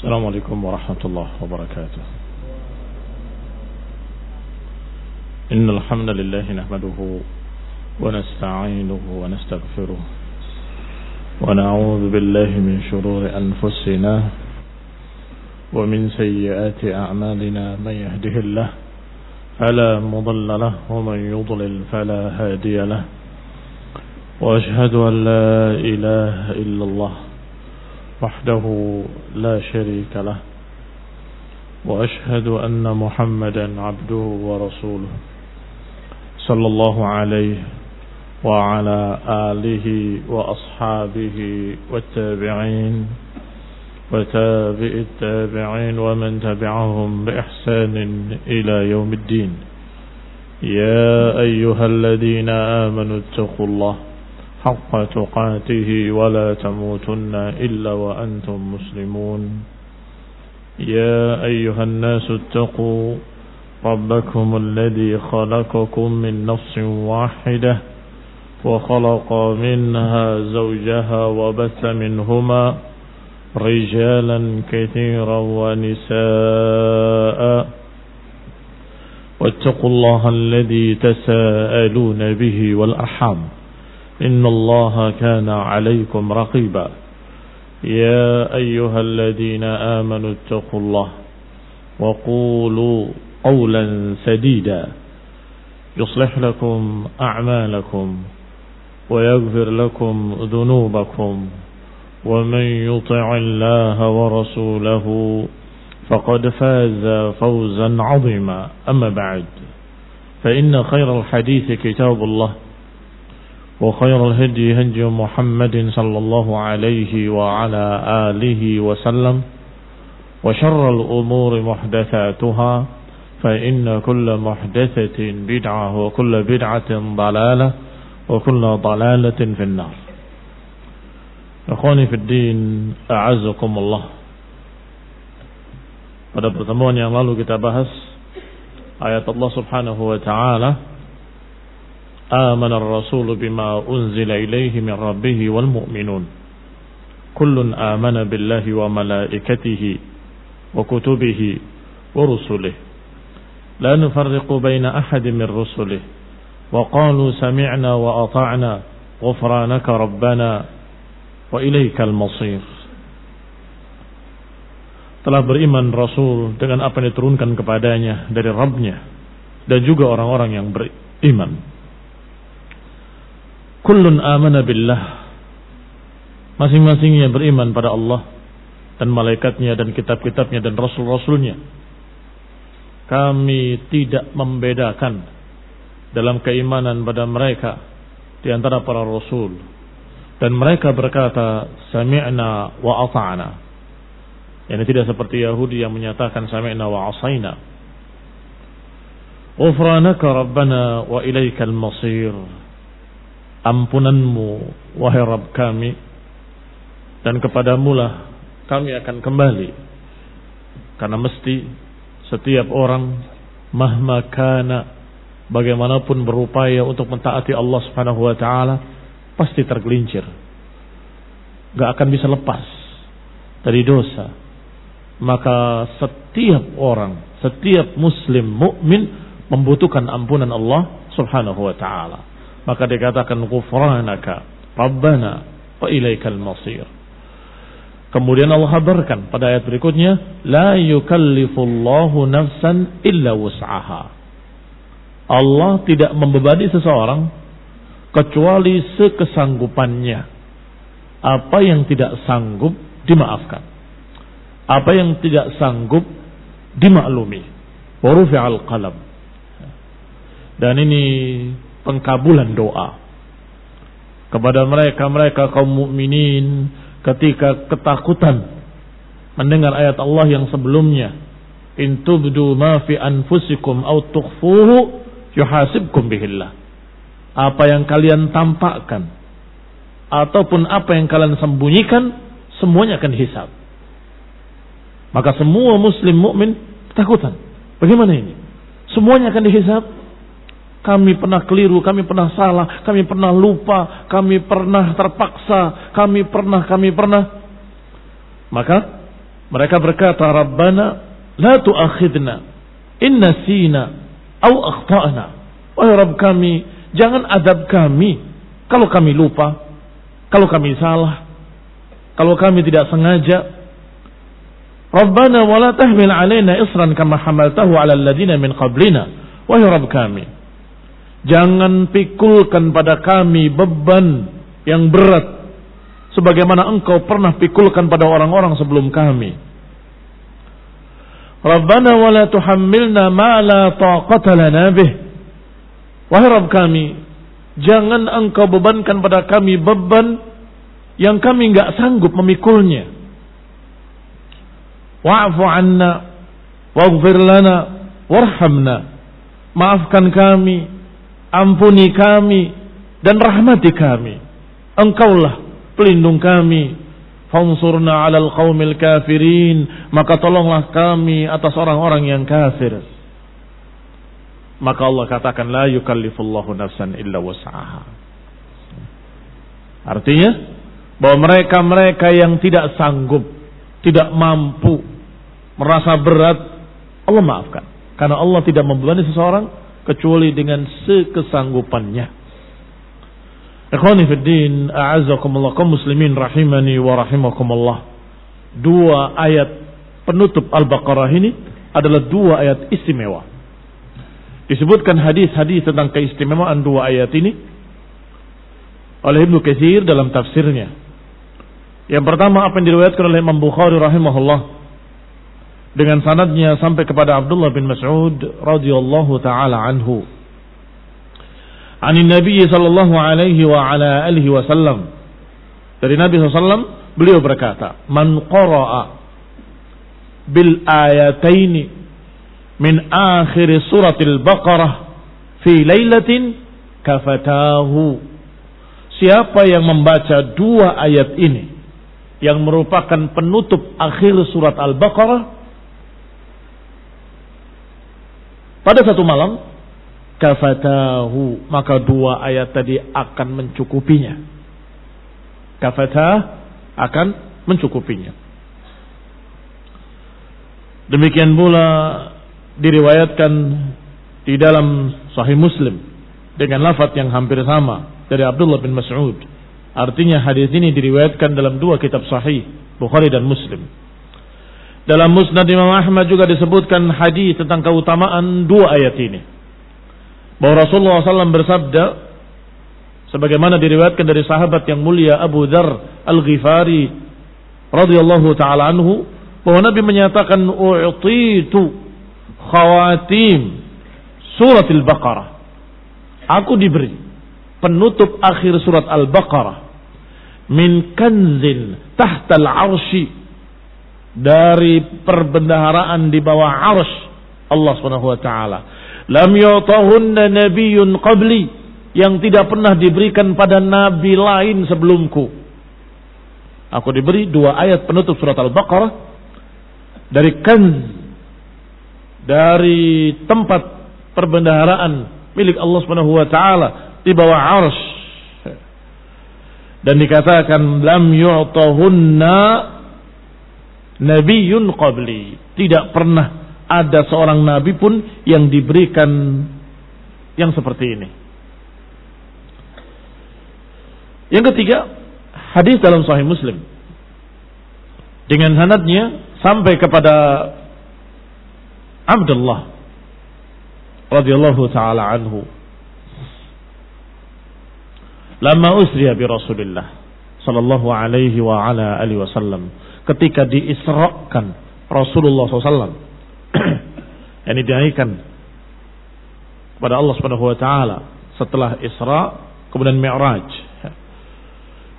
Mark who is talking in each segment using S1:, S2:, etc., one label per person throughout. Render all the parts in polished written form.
S1: السلام عليكم ورحمة الله وبركاته. إن الحمد لله نحمده ونستعينه ونستغفره ونعوذ بالله من شرور أنفسنا ومن سيئات أعمالنا. من يهده الله فلا مضل له ومن يضلل فلا هادي له. وأشهد أن لا إله إلا الله وحده لا شريك له. وأشهد أن محمدا عبده ورسوله صلى الله عليه وعلى آله وأصحابه والتابعين وتابع التابعين ومن تبعهم بإحسان إلى يوم الدين. يا أيها الذين آمنوا اتقوا الله حق تقاته ولا تموتن إلا وأنتم مسلمون. يا أيها الناس اتقوا ربكم الذي خلقكم من نفس واحدة وخلق منها زوجها وبث منهما رجالا كثيرا ونساء واتقوا الله الذي تساءلون به والأرحام إن الله كان عليكم رقيبا. يا أيها الذين آمنوا اتقوا الله وقولوا قولا سديدا يصلح لكم أعمالكم ويغفر لكم ذنوبكم ومن يطع الله ورسوله فقد فاز فوزا عظيما. أما بعد فإن خير الحديث كتاب الله وخير الهدي هدي محمد صلى الله عليه وعلى آله وسلم وشر الأمور محدثاتها فإن كل محدثة بدعة وكل بدعة ضلالة وكل ضلالة في النار. Akhwani fi din, a'azzakumullah. Pada pertemuan yang lalu kita bahas ayat Allah Subhanahu wa taala, Amana ar-rasulu bima unzila ilaihi min rabbih wal mu'minun kullun amana billahi wa malaikatihi wa kutubihi wa rusulihi la nufarriqu baina ahadin min rusulihi wa qalu sami'na wa ata'na ghufranaka rabbana wa ilaikal masir. Telah beriman Rasul dengan apa yang diturunkan kepadanya dari Rabbnya dan juga orang-orang yang beriman. Kullun amana billah, masing-masingnya beriman pada Allah dan malaikatnya dan kitab-kitabnya dan rasul-rasulnya. Kami tidak membedakan dalam keimanan pada mereka di antara para rasul. Dan mereka berkata sami'na wa ata'na. Ini tidak seperti Yahudi yang menyatakan sami'na wa asaina. Ghufranaka rabbana wa ilaikal masir. Ampunanmu wahai Rabb kami, dan kepadamulah kami akan kembali. Karena mesti setiap orang mahma kana, bagaimanapun berupaya untuk mentaati Allah Subhanahu wa taala, pasti tergelincir, gak akan bisa lepas dari dosa. Maka setiap orang, setiap muslim mukmin membutuhkan ampunan Allah Subhanahu wa taala. Maka dikatakan ghufranaka rabbana wa ilaikal masir. Kemudian Allah kabarkan pada ayat berikutnya, la yukallifullahu nafsan illa wus'aha. Allah tidak membebani seseorang kecuali sekesanggupannya. Apa yang tidak sanggup dimaafkan, apa yang tidak sanggup dimaklumi. Wa rufi'al qalam. Dan ini pengkabulan doa kepada mereka kaum mukminin ketika ketakutan mendengar ayat Allah yang sebelumnya, in tubdu ma fi anfusikum aw tukhfuhu yuhasibkum bihillah. Apa yang kalian tampakkan ataupun apa yang kalian sembunyikan, semuanya akan dihisab. Maka semua muslim mukmin ketakutan. Bagaimana ini? Semuanya akan dihisab. Kami pernah keliru, kami pernah salah, kami pernah lupa, kami pernah terpaksa, kami pernah. Maka Mereka berkata, Rabbana la tu'akhidna in nasina au akhta'na. Wahai Rabb kami, jangan adab kami kalau kami lupa, kalau kami salah, kalau kami tidak sengaja. Rabbana wa la tahmil alaina isran kama hamaltahu ala alladhina min qablina. Wahai Rabb kami, jangan pikulkan pada kami beban yang berat sebagaimana Engkau pernah pikulkan pada orang-orang sebelum kami. Rabbana wa la tuhammilna ma la taqata lana bih. Wahai Rabb kami, jangan Engkau bebankan pada kami beban yang kami enggak sanggup memikulnya. Wa'fu 'anna waghfir lana warhamna. Maafkan kami, ampuni kami dan rahmati kami. Engkaulah pelindung kami. Fansurna 'alal qaumil kafirin, maka tolonglah kami atas orang-orang yang kafir. Maka Allah katakan la yukallifullahu nafsan illa wus'aha. Artinya bahwa mereka yang tidak sanggup, tidak mampu, merasa berat, Allah maafkan. Karena Allah tidak membebani seseorang kecuali dengan sekesanggupannya. Ikhwani fid din, a'azzakumullah, kaum muslimin rahimani wa rahimakumullah. Dua ayat penutup Al-Baqarah ini adalah dua ayat istimewa. Disebutkan hadis-hadis tentang keistimewaan dua ayat ini oleh Ibnu Katsir dalam tafsirnya. Yang pertama apa yang diriwayatkan oleh Imam Bukhari rahimahullah dengan sanadnya sampai kepada Abdullah bin Mas'ud radhiyallahu taala anhu. Anin Nabi sallallahu alaihi wa ala alihi wasallam. Dari Nabi sallallahu beliau berkata, "Man qara'a bil ayataini min akhir suratil Baqarah fi lailatin kafatahu." Siapa yang membaca dua ayat ini yang merupakan penutup akhir surat Al-Baqarah pada satu malam, kafatahu, maka dua ayat tadi akan mencukupinya. Kafatah akan mencukupinya. Demikian pula diriwayatkan di dalam Sahih Muslim dengan lafaz yang hampir sama dari Abdullah bin Mas'ud. Artinya hadis ini diriwayatkan dalam dua kitab sahih, Bukhari dan Muslim. Dalam Musnad Imam Ahmad juga disebutkan hadis tentang keutamaan dua ayat ini. Bahwa Rasulullah SAW bersabda, sebagaimana diriwayatkan dari sahabat yang mulia Abu Dzar Al-Ghifari radhiyallahu taala anhu, bahwa Nabi menyatakan, "U'titu khawatim suratul Baqarah." Aku diberi penutup akhir surat Al-Baqarah min kanzin tahtal arsy, dari perbendaharaan di bawah arsy Allah Subhanahu wa taala. Lam yu'tahunna nabiyyun qabli, yang tidak pernah diberikan pada nabi lain sebelumku. Aku diberi dua ayat penutup surat Al-Baqarah dari kanz, dari tempat perbendaharaan milik Allah Subhanahu wa taala di bawah arsy. Dan dikatakan lam yu'tahunna nabiyyun qabli, tidak pernah ada seorang nabi pun yang diberikan yang seperti ini. Yang ketiga, hadis dalam Sahih Muslim dengan sanadnya sampai kepada Abdullah radhiyallahu taala anhu. Lama usriya bi Rasulillah sallallahu alaihi wa ala alihi wasallam, ketika diisrakan Rasulullah SAW, yang dinaikkan kepada Allah Subhanahu wa taala setelah Isra kemudian Mi'raj,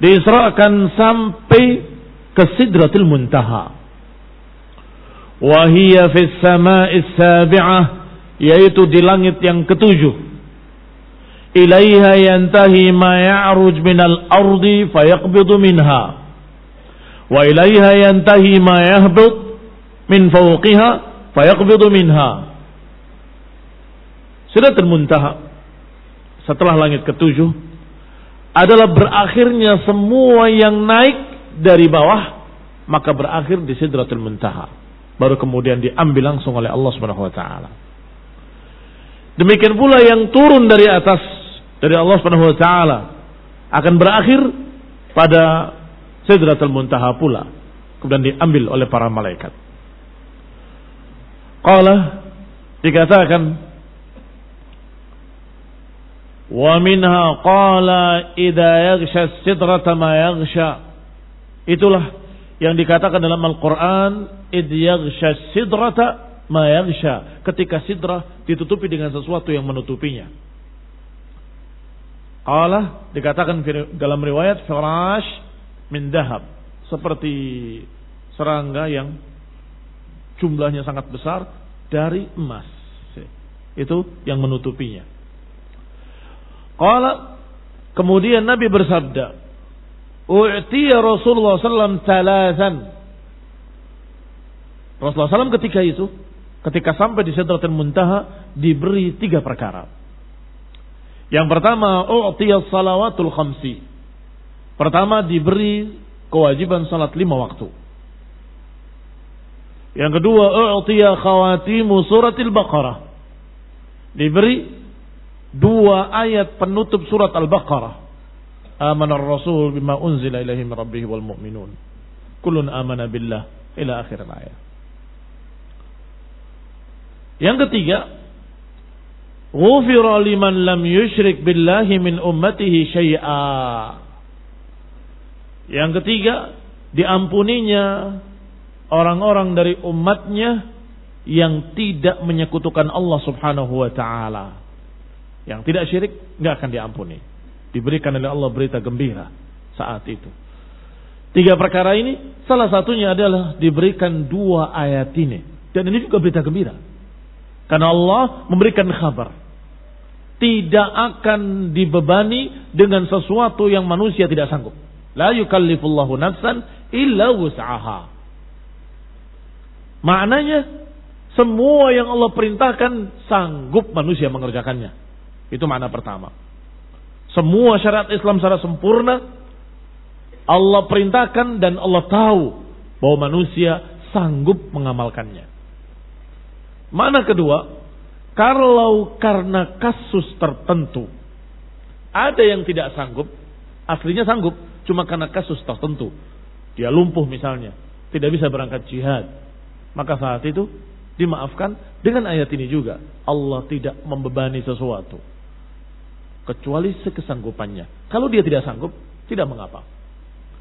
S1: diisrakan sampai ke Sidratul Muntaha, wa hiya fis sama'is sabi'ah, yaitu di langit yang ketujuh. Ilaiha yantahi ma ya'ruj minal ardi fayaqbidu minha, wa ilaiha yantahi ma yahbut min fawqiha fayaqbidu minha. Sidratul Muntaha setelah langit ketujuh adalah berakhirnya semua yang naik dari bawah maka berakhir di Sidratul Muntaha. Baru kemudian diambil langsung oleh Allah Subhanahu wa taala. Demikian pula yang turun dari atas dari Allah Subhanahu wa taala akan berakhir pada Sidratul Muntaha pula. Kemudian diambil oleh para malaikat. Qala, dikatakan, wa minha qala idza yaghsha sidrata ma yaghsha. Itulah yang dikatakan dalam Al-Qur'an, idza yaghsha sidrata ma yaghsha, ketika sidrah ditutupi dengan sesuatu yang menutupinya. Qala, dikatakan dalam riwayat, firash min dahab, seperti serangga yang jumlahnya sangat besar dari emas. Itu yang menutupinya. Qala, kemudian Nabi bersabda, u'tiya Rasulullah sallallahu thalathan. Rasulullah sallallahu ketika sampai di Sidratul Muntaha diberi 3 perkara. Yang pertama, u'tiya salawatul khamsi. Pertama, diberi kewajiban salat 5 waktu. Yang kedua, u'tiya khawatimu suratil Baqarah. Diberi 2 ayat penutup surat Al-Baqarah. Amanar Rasul bima unzila ilaihi min rabbih wal mu'minun. Kullun amana billah ila akhir ayat. Yang ketiga, ghufira liman lam yusyrik billahi min ummatihi syai'a. Yang ketiga, diampuninya orang-orang dari umatnya yang tidak menyekutukan Allah Subhanahu wa taala. Yang tidak syirik enggak akan diampuni. Diberikan oleh Allah berita gembira saat itu. 3 perkara ini salah satunya adalah diberikan 2 ayat ini, dan ini juga berita gembira. Karena Allah memberikan kabar tidak akan dibebani dengan sesuatu yang manusia tidak sanggup. La yukallifullahu nafsan illa wus'aha. Maknanya semua yang Allah perintahkan sanggup manusia mengerjakannya. Itu makna pertama. Semua syariat Islam secara sempurna Allah perintahkan dan Allah tahu bahwa manusia sanggup mengamalkannya. Makna kedua, kalau karena kasus tertentu ada yang tidak sanggup, aslinya sanggup, cuma karena kasus tertentu, dia lumpuh misalnya, tidak bisa berangkat jihad, maka saat itu dimaafkan dengan ayat ini juga. Allah tidak membebani sesuatu kecuali sekesanggupannya. Kalau dia tidak sanggup, tidak mengapa.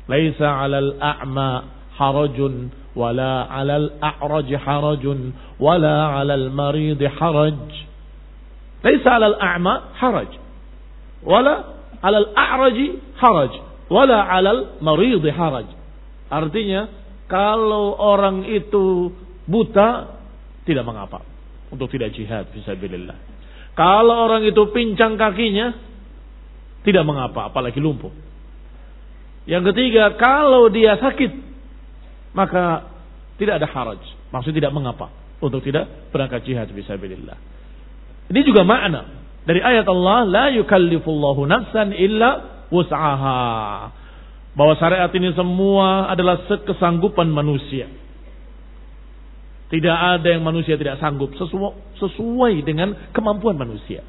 S1: Laisa 'alal a'ma harajun wala 'alal a'raj harajun wala 'alal marid haraj. Laisa 'alal a'ma haraj wala 'alal a'raj haraj wala 'alal marid haraj. Artinya, kalau orang itu buta tidak mengapa untuk tidak jihad fisabilillah. Kalau orang itu pincang kakinya tidak mengapa, apalagi lumpuh. Yang ketiga, kalau dia sakit maka tidak ada haraj, maksudnya tidak mengapa untuk tidak berangkat jihad fisabilillah. Ini juga makna dari ayat Allah, la yukallifullahu nafsan illa wus'aha, bahwa syariat ini semua adalah sekesanggupan manusia. Tidak ada yang manusia tidak sanggup, sesuai dengan kemampuan manusia.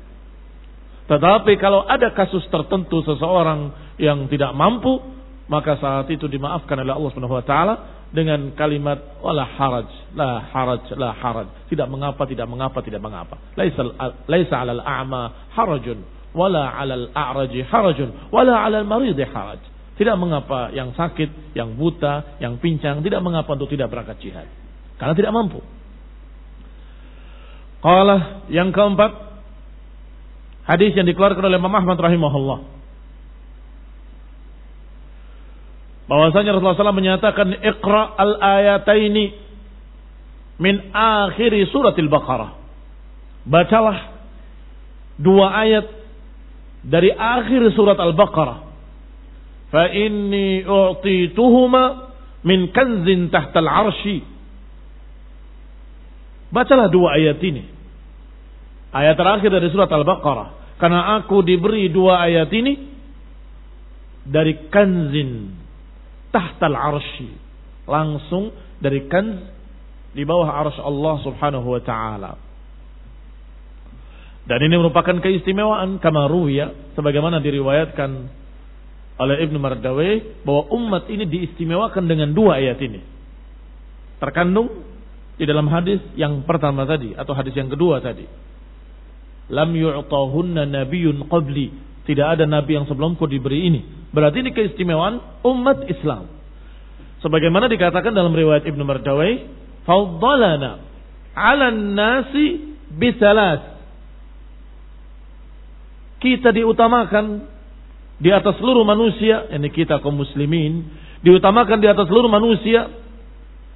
S1: Tetapi kalau ada kasus tertentu seseorang yang tidak mampu, maka saat itu dimaafkan oleh Allah Subhanahu wa taala dengan kalimat wala haraj, la haraj, la haraj. Tidak mengapa, tidak mengapa, tidak mengapa. Laisa 'alal a'ma harajun wala 'alal a'raj harajun wala 'alal marid haraj. Tidak mengapa yang sakit, yang buta, yang pincang tidak mengapa untuk tidak berangkat jihad, karena tidak mampu. Qala, yang keempat, hadis yang dikeluarkan oleh Imam Ahmad rahimahullah, bahwasanya Rasulullah SAW menyatakan, Iqra al-ayataini min akhiri suratil Baqarah. Bacalah 2 ayat dari akhir surat Al-Baqarah. Fa inni u'tituhuma min kanzin tahtal arshi. Bacalah 2 ayat ini, ayat terakhir dari surat Al-Baqarah, karena aku diberi 2 ayat ini dari kanzin tahtal arsy, langsung dari kanz di bawah arsy Allah Subhanahu wa taala. Dan ini merupakan keistimewaan kama ruwiya, sebagaimana diriwayatkan oleh Ibnu Mardawayh bahwa umat ini diistimewakan dengan dua ayat ini. Terkandung di dalam hadis yang pertama tadi atau hadis yang kedua tadi. Lam yu'tahunna nabiyyun qabli. Tidak ada nabi yang sebelumku diberi ini. Berarti ini keistimewaan umat Islam. Sebagaimana dikatakan dalam riwayat Ibnu Mardawayh, faddalana 'alan nasi bisalas. Kita diutamakan di atas seluruh manusia, ini kita kaum muslimin, diutamakan di atas seluruh manusia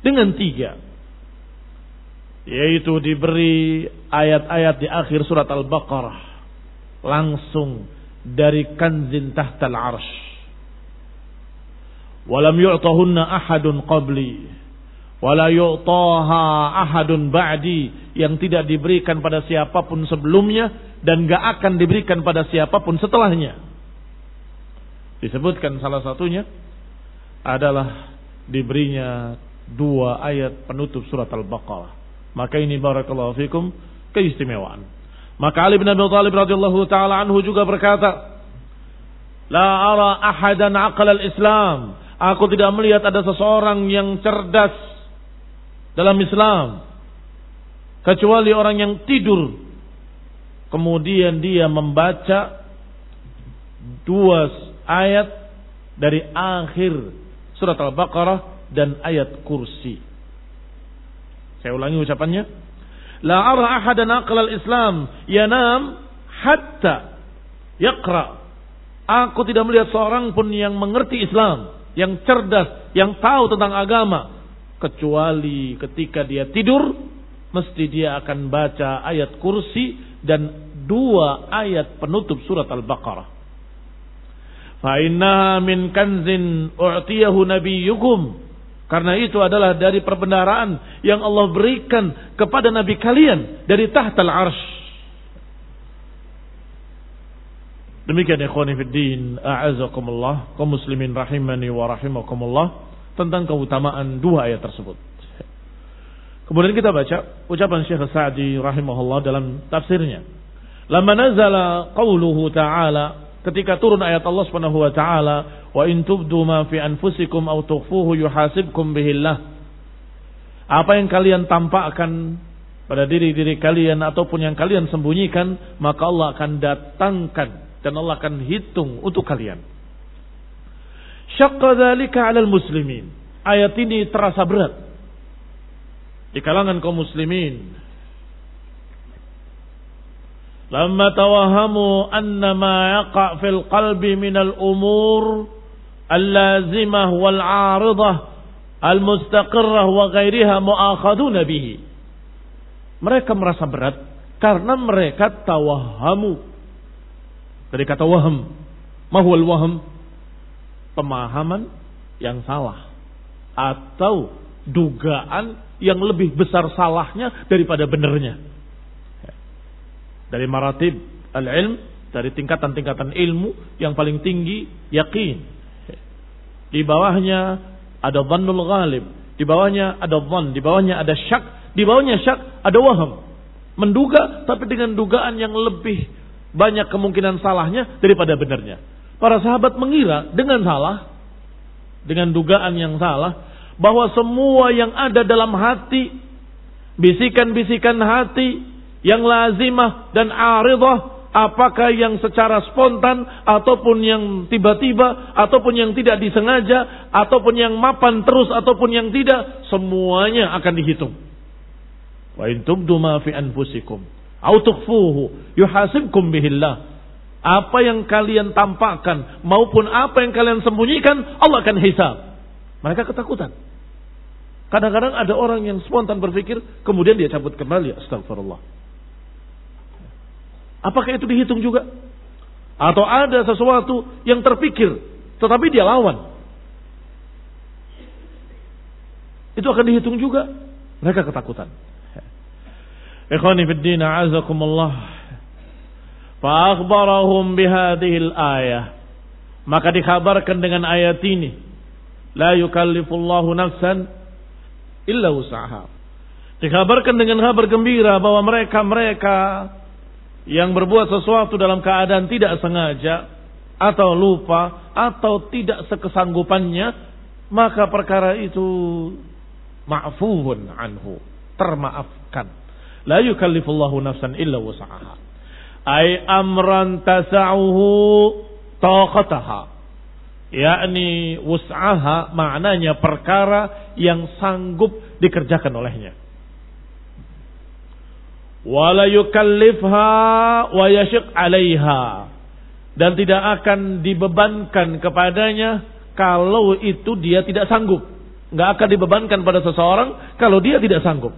S1: dengan 3. Yaitu diberi ayat-ayat di akhir surat Al-Baqarah langsung dari kanzin tahtal arsh. Walam yu'tahunna ahadun qabli wala yu'taha ahadun ba'di, yang tidak diberikan pada siapapun sebelumnya dan gak akan diberikan pada siapapun setelahnya. Disebutkan salah satunya adalah diberinya 2 ayat penutup surat Al-Baqarah. Maka ini barakallahu fikum keistimewaan. Maka Ali bin Abi Thalib radhiyallahu taala anhu juga berkata, la ara ahadan aqal al-Islam. Aku tidak melihat ada seseorang yang cerdas dalam Islam kecuali orang yang tidur kemudian dia membaca 2 ayat dari akhir surat Al-Baqarah dan ayat kursi. Saya ulangi ucapannya. La ara ahadan aqlal Islam yanam hatta yaqra. Aku tidak melihat seorang pun yang mengerti Islam, yang cerdas, yang tahu tentang agama, kecuali ketika dia tidur mesti dia akan baca ayat kursi dan 2 ayat penutup surat Al-Baqarah. Fa inna min kanzin u'tiyahu nabiyyukum. Karena itu adalah dari perbendaharaan yang Allah berikan kepada Nabi kalian dari tahtal arsh. Demikian ikhwani fiddin, a'azakumullah, kaum muslimin rahimani wa rahimakumullah, tentang keutamaan 2 ayat tersebut. Kemudian kita baca ucapan Syekh Sa'di rahimahullah dalam tafsirnya. Lamma nazala qauluhu ta'ala, ketika turun ayat Allah Subhanahu wa taala, wa in tubdu ma fi anfusikum aw tukhfuhu yuhasibkum bihillah. Apa yang kalian tampakkan pada diri-diri kalian ataupun yang kalian sembunyikan, maka Allah akan datangkan dan Allah akan hitung untuk kalian. Syaqqa dzalika 'alal muslimin. Ayat ini terasa berat di kalangan kaum muslimin. Lamma tawahamu anna ma yaqa' fil qalbi minal umur al-lazimah wal 'aridah al-mustaqirrah wa ghairiha mu'akhaduna bihi. Mereka merasa berat karena mereka tawahamu. Dari kata waham. Ma huwal waham? Pemahaman yang salah atau dugaan yang lebih besar salahnya daripada benarnya. Dari maratib al-ilm, dari tingkatan-tingkatan ilmu yang paling tinggi yakin. Di bawahnya ada dhannul ghalib, di bawahnya ada dhann, di bawahnya ada syak, di bawahnya syak ada waham. Menduga tapi dengan dugaan yang lebih banyak kemungkinan salahnya daripada benarnya. Para sahabat mengira dengan salah, dengan dugaan yang salah, bahwa semua yang ada dalam hati, bisikan-bisikan hati yang lazimah dan aridah, apakah yang secara spontan ataupun yang tiba-tiba ataupun yang tidak disengaja ataupun yang mapan terus ataupun yang tidak, semuanya akan dihitung. Wa in tubdu ma fi anfusikum aw tukhfuhu yuhasibkum bihillah. Apa yang kalian tampakkan maupun apa yang kalian sembunyikan, Allah akan hisab. Mereka ketakutan. Kadang-kadang ada orang yang spontan berpikir kemudian dia cabut kembali, astagfirullah. Apakah itu dihitung juga? Atau ada sesuatu yang terpikir tetapi dia lawan, itu akan dihitung juga? Mereka ketakutan. Ikhwani fid din, a'azakumullah. Fa akhbarahum bihadhil ayah. Maka dikabarkan dengan ayat ini La yukallifullahu nafsan illa wus'aha. Dikabarkan dengan kabar gembira bahwa mereka yang berbuat sesuatu dalam keadaan tidak sengaja atau lupa atau tidak sekesanggupannya, maka perkara itu ma'fuun anhu, termaafkan. La yukallifullahu nafsan illa wus'aha. Ay amran tasa'uhu taqataha. Yakni wus'aha maknanya perkara yang sanggup dikerjakan olehnya. Wala yukallifha wa yashiq 'alaiha, dan tidak akan dibebankan kepadanya kalau itu dia tidak sanggup. Enggak akan dibebankan pada seseorang kalau dia tidak sanggup.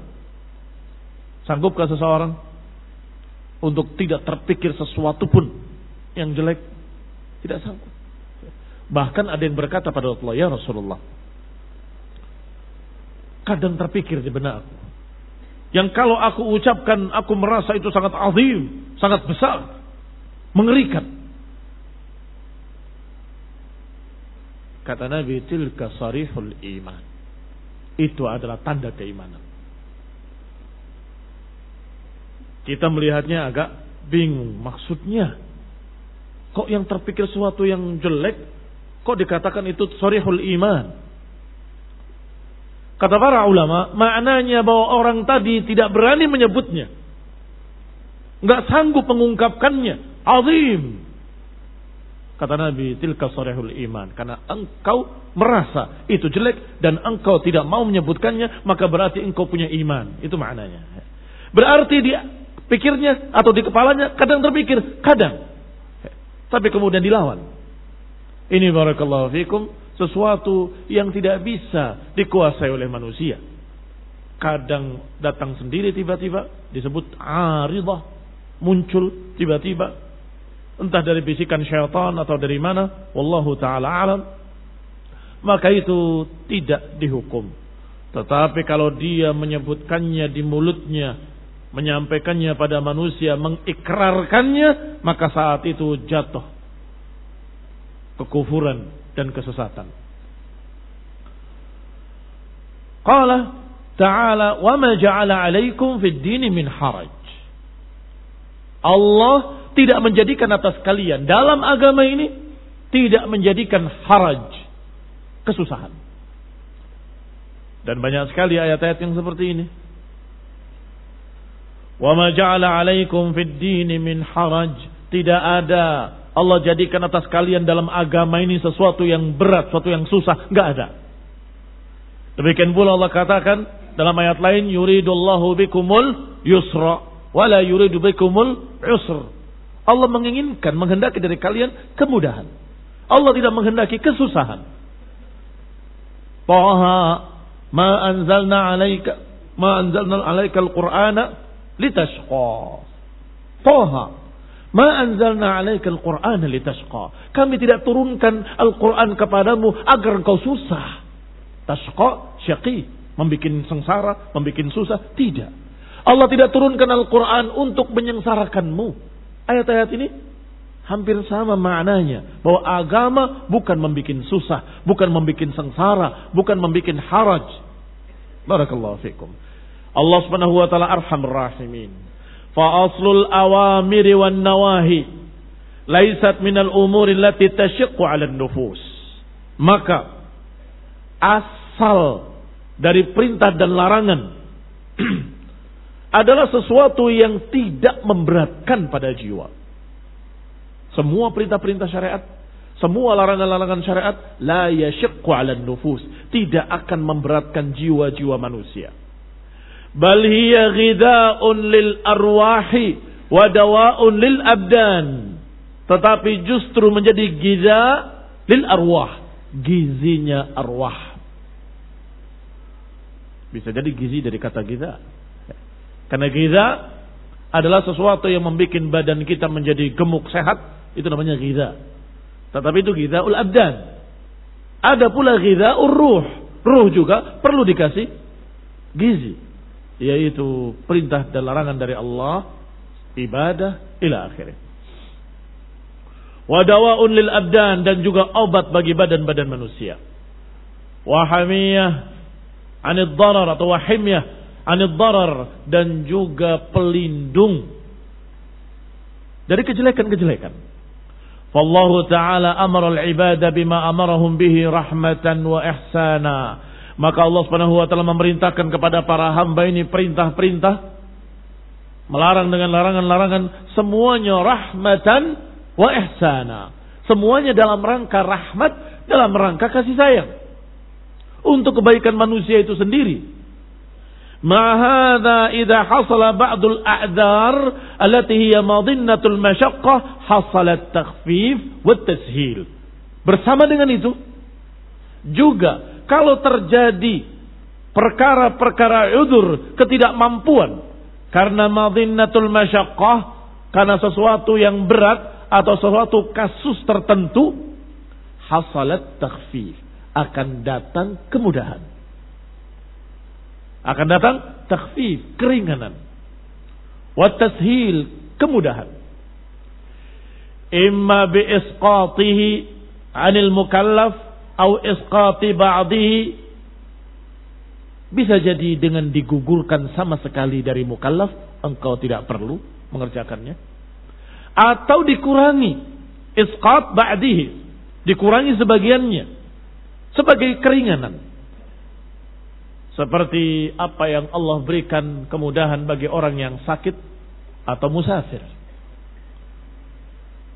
S1: Sanggupkah seseorang untuk tidak terpikir sesuatu pun yang jelek? Tidak sanggup. Bahkan ada yang berkata pada Rasulullah, ya Rasulullah, kadang terpikir di benak aku, yang kalau aku ucapkan aku merasa itu sangat azim, sangat besar, mengerikan. Kata Nabi, tilka sarihul iman. Itu adalah tanda keimanan. Kita melihatnya agak bingung. Maksudnya, kok yang terpikir sesuatu yang jelek, kok dikatakan itu sarihul iman? Kata para ulama, maknanya bahwa orang tadi tidak berani menyebutnya, enggak sanggup mengungkapkannya. Azim. Kata Nabi, tilka sarihul iman. Karena engkau merasa itu jelek dan engkau tidak mau menyebutkannya, maka berarti engkau punya iman. Itu maknanya. Berarti di pikirnya atau di kepalanya kadang terpikir, kadang. Tapi kemudian dilawan. Ini barakallahu fikum, sesuatu yang tidak bisa dikuasai oleh manusia. Kadang datang sendiri tiba-tiba, disebut aridah, muncul tiba-tiba, entah dari bisikan syaitan atau dari mana, wallahu ta'ala alam. Maka itu tidak dihukum. Tetapi kalau dia menyebutkannya di mulutnya, menyampaikannya pada manusia, mengikrarkannya, maka saat itu jatuh kekufuran dan kesesatan. Qala ta'ala wa ma ja'ala 'alaikum fid dini min haraj. Allah tidak menjadikan atas kalian dalam agama ini, tidak menjadikan haraj, kesusahan. Dan banyak sekali ayat-ayat yang seperti ini. Wa ma ja'ala 'alaikum fid dini min haraj. Tidak ada Allah jadikan atas kalian dalam agama ini sesuatu yang berat, sesuatu yang susah. Enggak ada. Demikian pula Allah katakan dalam ayat lain, yuridullahu bikumul yusra wa la yuridu bikumul usr. Allah menginginkan, menghendaki dari kalian kemudahan. Allah tidak menghendaki kesusahan. Taha ma anzalna 'alaika al-Qur'ana litashqa. Taha ma anzalna 'alaika al-Qur'ana litashqa. Kami tidak turunkan Al-Qur'an kepadamu agar engkau susah. Tashqa, syaqi, membikin sengsara, membikin susah. Tidak. Allah tidak turunkan Al-Qur'an untuk menyengsarakanmu. Ayat-ayat ini hampir sama maknanya, bahwa agama bukan membikin susah, bukan membikin sengsara, bukan membikin haraj. Barakallahu fikum. Allah Subhanahu wa taala arhamur rahimin. Fa aslul awamiri wan nawahi laisat minal umuri allati tashiqqu 'ala an-nufus. Maka asal dari perintah dan larangan adalah sesuatu yang tidak memberatkan pada jiwa. Semua perintah-perintah syariat, semua larangan-larangan syariat la yashiqqu 'ala an-nufus, tidak akan memberatkan jiwa-jiwa manusia. Bal hiya ghidha'un lil arwahi wa dawa'un lil abdan. Tetapi justru menjadi giza lil arwah, gizinya arwah. Bisa jadi gizi dari kata giza. Karena giza adalah sesuatu yang membuat badan kita menjadi gemuk sehat, itu namanya giza. Tetapi itu ghizaul abdan. Ada pula ghizaul ruh. Ruh juga perlu dikasih gizi, yaitu perintah dan larangan dari Allah, ibadah ila akhirnya. Wa dawa'un lil abdan, dan juga obat bagi badan-badan manusia. wa hamiyah 'anid darar atau wa himyah 'anid darar, dan juga pelindung dari kejelekan-kejelekan. Fallahu ta'ala amara al-ibada bima amarahum bihi rahmatan wa ihsana. Maka Allah Subhanahu wa taala memerintahkan kepada para hamba ini perintah-perintah, melarang dengan larangan-larangan, semuanya rahmatan wa ihsana. Semuanya dalam rangka rahmat, dalam rangka kasih sayang, untuk kebaikan manusia itu sendiri. Ma'ahadha idha hasala ba'dul a'dhar allati hiya madinnatul masyaqqah hasalat takhfif wa tashil. Bersama dengan itu juga, kalau terjadi perkara-perkara udzur, ketidakmampuan karena madinnatul masyaqqah, karena sesuatu yang berat atau sesuatu kasus tertentu, hasalat takhfif, akan datang kemudahan. Akan datang takhfif, keringanan. Wa tashil, kemudahan. Imma bi isqatihi 'anil mukallaf atau isqati ba'dihi. Bisa jadi dengan digugurkan sama sekali dari mukallaf, engkau tidak perlu mengerjakannya. Atau dikurangi, isqat ba'dihi, dikurangi sebagiannya sebagai keringanan. Seperti apa yang Allah berikan kemudahan bagi orang yang sakit atau musafir.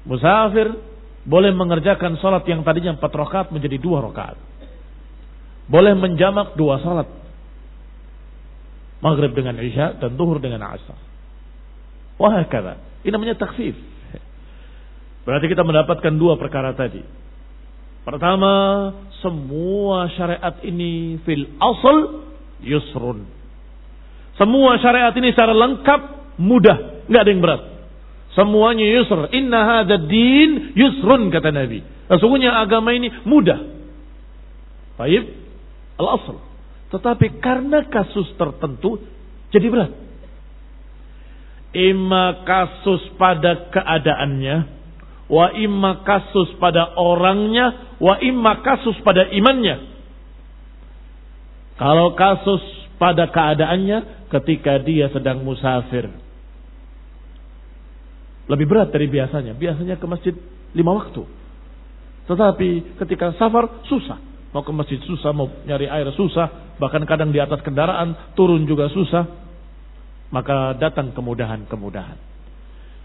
S1: Musafir boleh mengerjakan salat yang tadinya 4 rakaat menjadi 2 rakaat. Boleh menjamak 2 salat. Maghrib dengan Isya dan Zuhur dengan Asar. Wahakala. Ini namanya takhfif. Berarti kita mendapatkan 2 perkara tadi. Pertama, semua syariat ini fil asl yusrun. Semua syariat ini secara lengkap mudah, enggak ada yang berat. Semuanya yusr. Inna hadzal din yusrun, kata Nabi. Sesungguhnya agama ini mudah. Baik, al-asl. Tetapi karena kasus tertentu jadi berat. Imma kasus pada keadaannya, wa imma kasus pada orangnya, wa imma kasus pada imannya. Kalau kasus pada keadaannya, ketika dia sedang musafir, lebih berat dari biasanya. Biasanya ke masjid 5 waktu. Tetapi ketika safar susah. Mau ke masjid susah, mau nyari air susah, bahkan kadang di atas kendaraan turun juga susah. Maka datang kemudahan-kemudahan.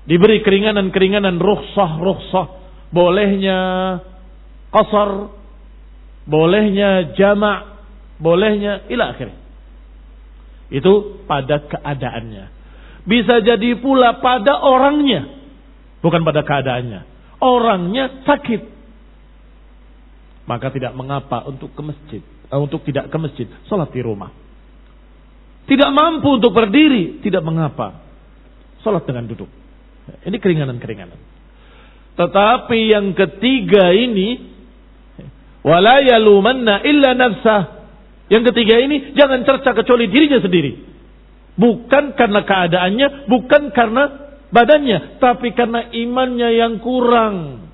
S1: Diberi keringanan-keringanan, rukhsah. Bolehnya qasar, bolehnya jama', bolehnya ila akhir. Itu pada keadaannya. Bisa jadi pula pada orangnya, bukan pada keadaannya. Orangnya sakit, maka tidak mengapa untuk ke masjid, untuk tidak ke masjid, salat di rumah. Tidak mampu untuk berdiri, tidak mengapa, salat dengan duduk. Ini keringanan-keringanan. Tetapi yang ketiga ini, wala yalumanna illa nafsah. Yang ketiga ini jangan cerca kecuali dirinya sendiri. Bukan karena keadaannya, bukan karena badannya, tapi karena imannya yang kurang.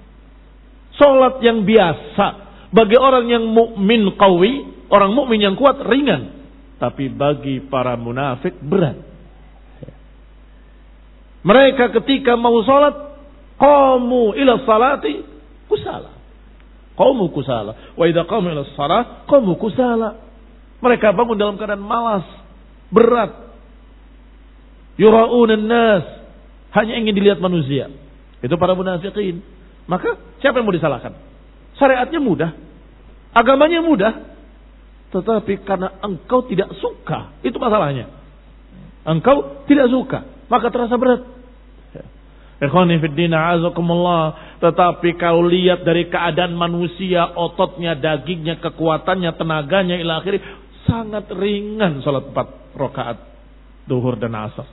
S1: Salat yang biasa bagi orang yang mukmin qawi, orang mukmin yang kuat ringan, tapi bagi para munafik berat. Mereka ketika mau salat, qamu ila salati kusala. Qamu kusala. Wa idza qamu ila shalah qamu kusala. Mereka bangun dalam keadaan malas, berat. Yura'unan nas, hanya ingin dilihat manusia. Itu para munafiqin. Maka siapa yang mau disalahkan? Syariatnya mudah, agamanya mudah, tetapi karena engkau tidak suka, itu masalahnya. Engkau tidak suka, maka terasa berat. Ikhwani fid din, a'azakumullah. Tetapi kau lihat dari keadaan manusia, ototnya, dagingnya, kekuatannya, tenaganya, ila akhiri, sangat ringan salat 4 rakaat Zuhur dan Asar.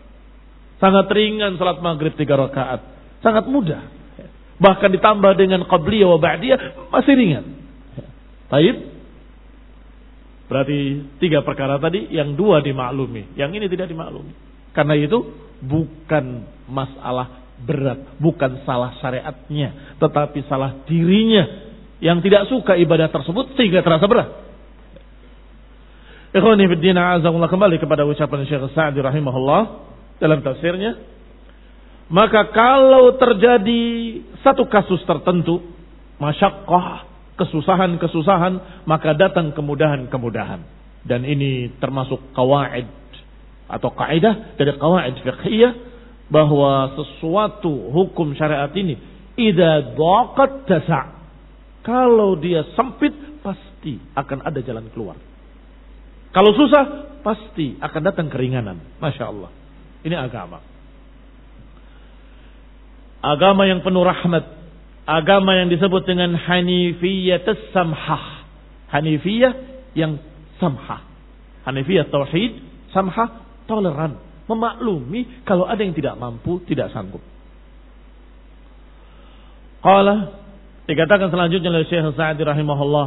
S1: Sangat ringan salat Maghrib 3 rakaat. Sangat mudah. Bahkan ditambah dengan qabliyah wa ba'diyah masih ringan. Baik. Berarti 3 perkara tadi, yang 2 dimaklumi, yang ini tidak dimaklumi. Karena itu bukan masalah berat, bukan salah syariatnya, tetapi salah dirinya yang tidak suka ibadah tersebut sehingga terasa berat. Ikhwani fid din, a'azakumullah, kembali kepada ucapan Syekh Sa'di rahimahullah dalam tafsirnya. Maka kalau terjadi satu kasus tertentu, masyaqqah, kesusahan-kesusahan, maka datang kemudahan-kemudahan. Dan ini termasuk qawaid atau kaidah dari qawaid fiqhiyah, bahwa sesuatu hukum syariat ini idza daqat tasa'. Kalau dia sempit, pasti akan ada jalan keluar. Kalau susah, pasti akan datang keringanan. Masya Allah. Ini agama. Agama yang penuh rahmat. Agama yang disebut dengan Hanifiyatus Samhah. Hanifiyah yang samhah. Hanifiyah tauhid, samhah toleran. Memaklumi kalau ada yang tidak mampu, tidak sanggup. Qala, dikatakan selanjutnya oleh Syekh Sa'di rahimahullah,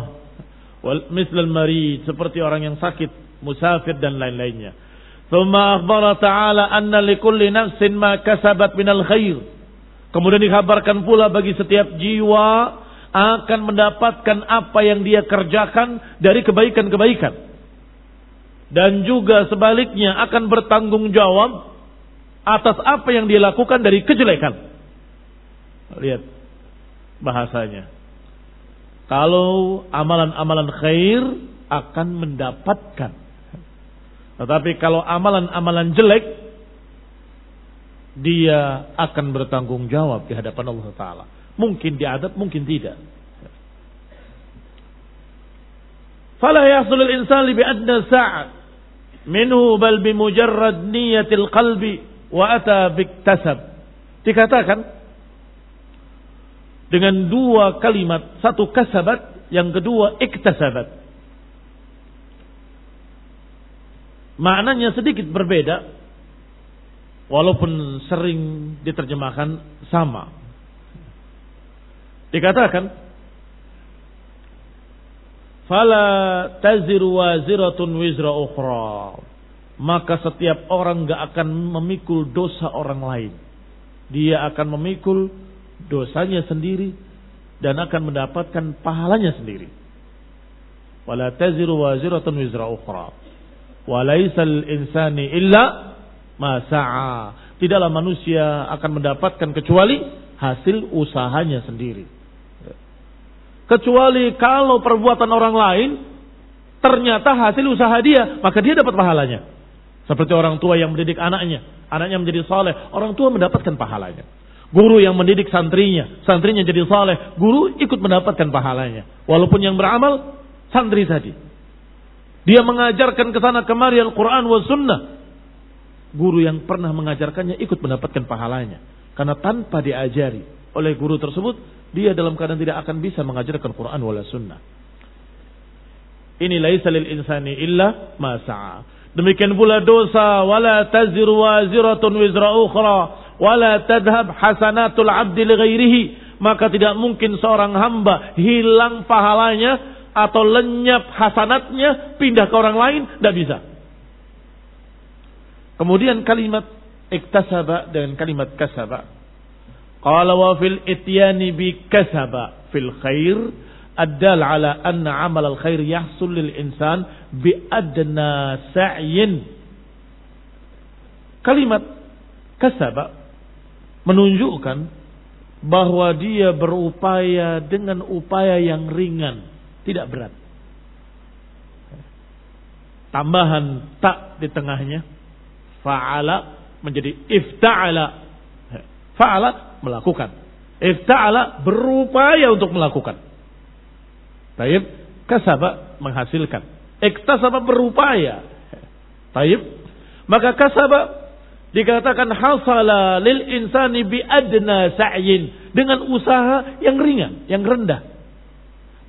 S1: mislal marid, seperti orang yang sakit, musafir dan lain-lainnya. Tsumma akhbara ta'ala anna likulli nafsin ma kasabat minal khair. Kemudian dikabarkan pula bagi setiap jiwa akan mendapatkan apa yang dia kerjakan dari kebaikan-kebaikan. Dan juga sebaliknya akan bertanggung jawab atas apa yang dia lakukan dari kejelekan. Lihat bahasanya. Kalau amalan-amalan khair akan mendapatkan. Tetapi kalau amalan-amalan jelek, dia akan bertanggung jawab di hadapan Allah Ta'ala. Mungkin diadab, mungkin tidak. Fala yahsulul insan bi adna sa'at minhu bal bi mujarrad niyatil qalbi wa ata biktasab. Dikatakan dengan dua kalimat, satu kasabat, yang kedua iktasabat. Maknanya sedikit berbeda, walaupun sering diterjemahkan sama. Dikatakan, fala taziru waziratun wizra ukhra. Maka setiap orang gak akan memikul dosa orang lain. Dia akan memikul dosanya sendiri dan akan mendapatkan pahalanya sendiri. Wala taziru waziratun wizra ukhra. Wa laisal insani illa ma sa'a. Tidaklah manusia akan mendapatkan kecuali hasil usahanya sendiri. Kecuali kalau perbuatan orang lain ternyata hasil usaha dia, maka dia dapat pahalanya. Seperti orang tua yang mendidik anaknya menjadi saleh, orang tua mendapatkan pahalanya. Guru yang mendidik santrinya jadi saleh, guru ikut mendapatkan pahalanya. Walaupun yang beramal santri tadi. Dia mengajarkan ke sana kemari Al-Quran wa Sunnah. Guru yang pernah mengajarkannya ikut mendapatkan pahalanya. Karena tanpa diajari oleh guru tersebut, dia dalam keadaan tidak akan bisa mengajarkan Quran wala Sunnah. Ini laisa lil insani illa ma sa'a. Demikian pula dosa, wala taziru waziratun wizra ukhra. Wala tadhab hasanatul abdi li ghairihi. Maka tidak mungkin seorang hamba hilang pahalanya atau lenyap hasanatnya pindah ke orang lain, tidak bisa. Kemudian kalimat iktasaba dengan kalimat kasaba. Qala wa fil ityani bi kasaba fil khair addal ala anna amal al khair yahsul lil insan bi adna sa'yin. Kalimat kasaba menunjukkan bahwa dia berupaya dengan upaya yang ringan, tidak berat. Tambahan tak di tengahnya, fa'ala menjadi ifta'ala. Fa'ala melakukan, ifta'ala berupaya untuk melakukan. Taib, kasaba menghasilkan, iktasaba berupaya. Taib, maka kasaba dikatakan hasala lil insani bi adna sa'yin, dengan usaha yang ringan, yang rendah.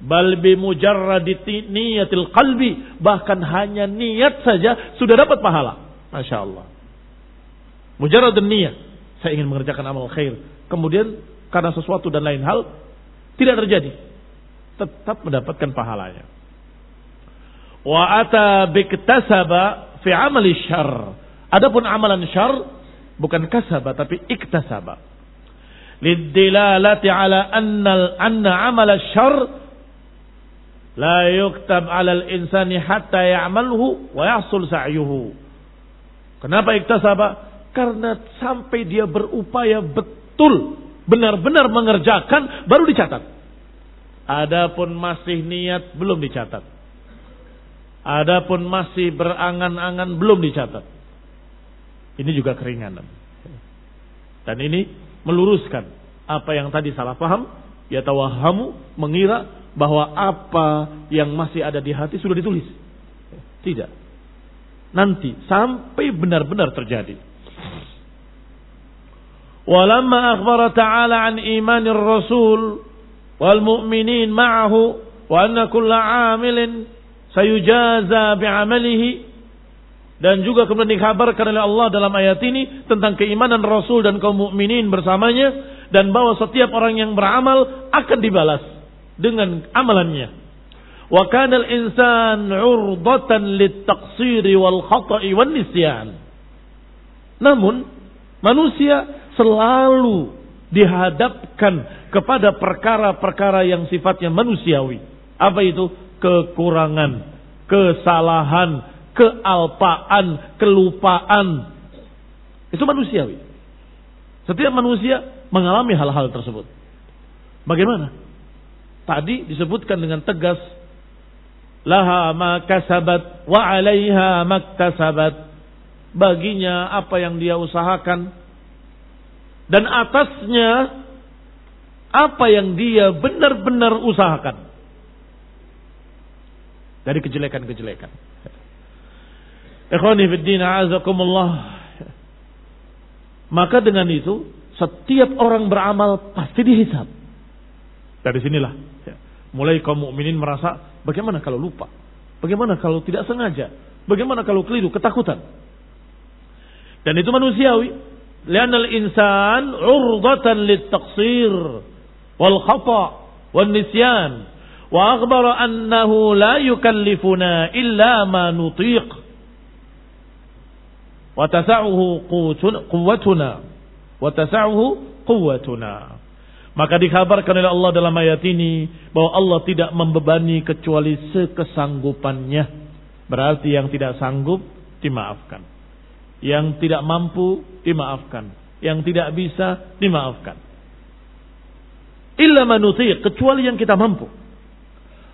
S1: Bal bi mujarradi niyatil qalbi, bahkan hanya niat saja sudah dapat pahala. Masya Allah. Mujarrad niyah, saya ingin mengerjakan amal khair, kemudian karena sesuatu dan lain hal tidak terjadi, tetap mendapatkan pahalanya. Wa ata biktasaba fi amali syarr. Adapun amalan syarr bukan kasaba tapi iktasaba. Lidilalati ala anna amala syarr La yuktab 'alal insani hatta ya'malhu wa yahsul sa'yuhu. Kenapa iktasaba? Karena sampai dia berupaya betul, benar-benar mengerjakan, baru dicatat. Adapun masih niat, belum dicatat. Adapun masih berangan-angan, belum dicatat. Ini juga keringanan. Dan ini meluruskan apa yang tadi salah paham, yatawahamu, mengira bahwa apa yang masih ada di hati sudah ditulis. Tidak. Nanti sampai benar-benar terjadi. Walamma akhbara ta'ala an imanir rasul wal mu'minin ma'ahu wa anna kulla 'amilin sayujaza bi'amalihi, dan juga kemudian dikabarkan oleh Allah dalam ayat ini tentang keimanan Rasul dan kaum mukminin bersamanya, dan bahwa setiap orang yang beramal akan dibalas dengan amalannya. Wa kana al-insan 'urdatan lit-taqsiri wal khata'i wan nisyan. Namun manusia selalu dihadapkan kepada perkara-perkara yang sifatnya manusiawi. Apa itu? Kekurangan, kesalahan, kealpaan, kelupaan. Itu manusiawi. Setiap manusia mengalami hal-hal tersebut. Bagaimana? Tadi disebutkan dengan tegas, laha ma kasabat wa 'alaiha maktasabat. Baginya apa yang dia usahakan, dan atasnya apa yang dia benar-benar usahakan dari kejelekan-kejelekan. Ikhwani fid din, a'azakumullah. Maka dengan itu setiap orang beramal pasti dihisab. Dari sinilah mulai kaum mukminin merasa, bagaimana kalau lupa? Bagaimana kalau tidak sengaja? Bagaimana kalau keliru, ketakutan? Dan itu manusiawi. Li'anal insan 'urdatan lit-taqsir wal khata' wan nisyan. Wa akhbara annahu la yukallifuna illa ma nutiq. Wa tasa'uhu quwwatuna. Maka dikabarkan oleh Allah dalam ayat ini bahwa Allah tidak membebani kecuali sekesanggupannya. Berarti yang tidak sanggup dimaafkan, yang tidak mampu dimaafkan, yang tidak bisa dimaafkan. Illa man nutiq, kecuali yang kita mampu.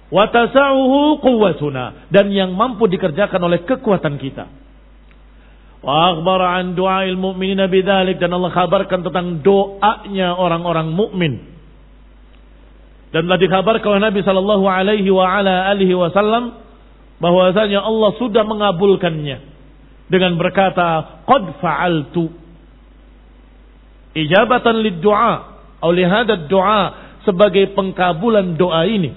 S1: Wa tasa'uhu quwwatuna, dan yang mampu dikerjakan oleh kekuatan kita. Wa akhbara an du'ail mu'minina bidzalik, dan Allah kabarkan tentang doanya orang-orang mukmin. Dan telah dikabarkan oleh Nabi sallallahu alaihi wa ala alihi wasallam bahwasanya Allah sudah mengabulkannya dengan berkata, qad fa'altu, ijabatan lid-du'a atau li hadzal du'a, sebagai pengkabulan doa ini,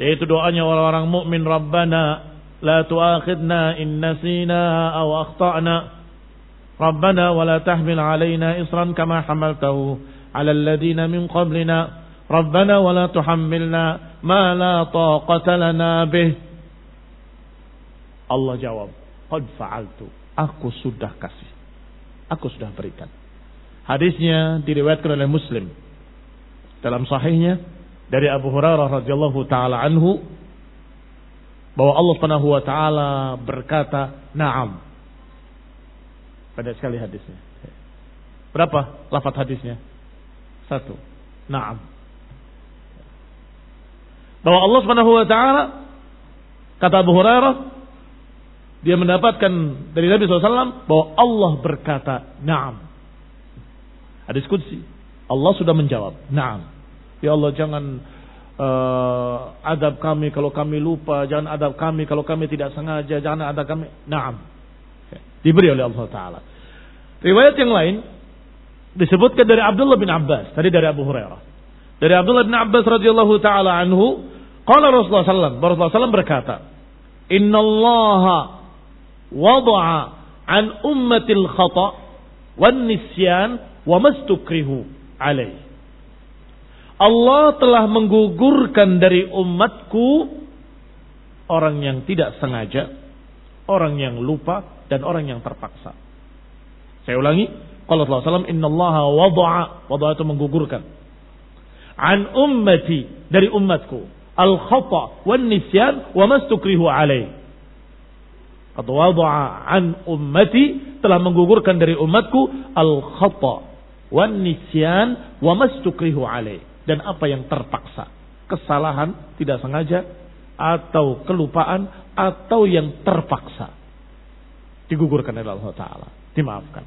S1: yaitu doanya orang-orang mukmin, Rabbana la tu'akhidna in nasina aw akhtana, Rabbana wa la tahmil alaina isran kama hamaltahu ala alladhina min qablina, Rabbana wa la tuhammilna ma la taqata lana bih. Allah jawab, qad fa'altu, aku sudah kasih, aku sudah berikan. Hadisnya diriwayatkan oleh Muslim dalam sahihnya dari Abu Hurairah radhiyallahu taala anhu, bahwa Allah Subhanahu wa taala berkata, "Na'am." Pada sekali hadisnya. Berapa lafaz hadisnya? 1. Na'am. Bahwa Allah Subhanahu wa taala, kata Abu Hurairah, dia mendapatkan dari Nabi SAW bahwa Allah berkata, "Na'am." Hadis qudsi. Allah sudah menjawab, "Na'am." Ya Allah, jangan adab kami kalau kami lupa, jangan adab kami kalau kami tidak sengaja, jangan adab kami. Naam. Diberi oleh Allah Ta'ala. Riwayat yang lain disebutkan dari Abdullah bin Abbas, tadi dari Abu Hurairah. Dari Abdullah bin Abbas radhiyallahu ta'ala anhu, qala Rasulullah SAW berkata, "Innallaha wada'a an ummatil khata' wan nisyan wa mastukrihu alaih." Allah telah menggugurkan dari umatku orang yang tidak sengaja, orang yang lupa, dan orang yang terpaksa. Saya ulangi, qala Rasulullah SAW, innallaha wada'a itu menggugurkan, an ummati, dari umatku, al-khata' wan nisyan wa mastukrihu alaih. Qad wada'a an ummati, telah menggugurkan dari umatku al-khata' wan nisyan wa mastukrihu alaih, dan apa yang terpaksa, kesalahan tidak sengaja atau kelupaan atau yang terpaksa, digugurkan oleh Allah Ta'ala, dimaafkan.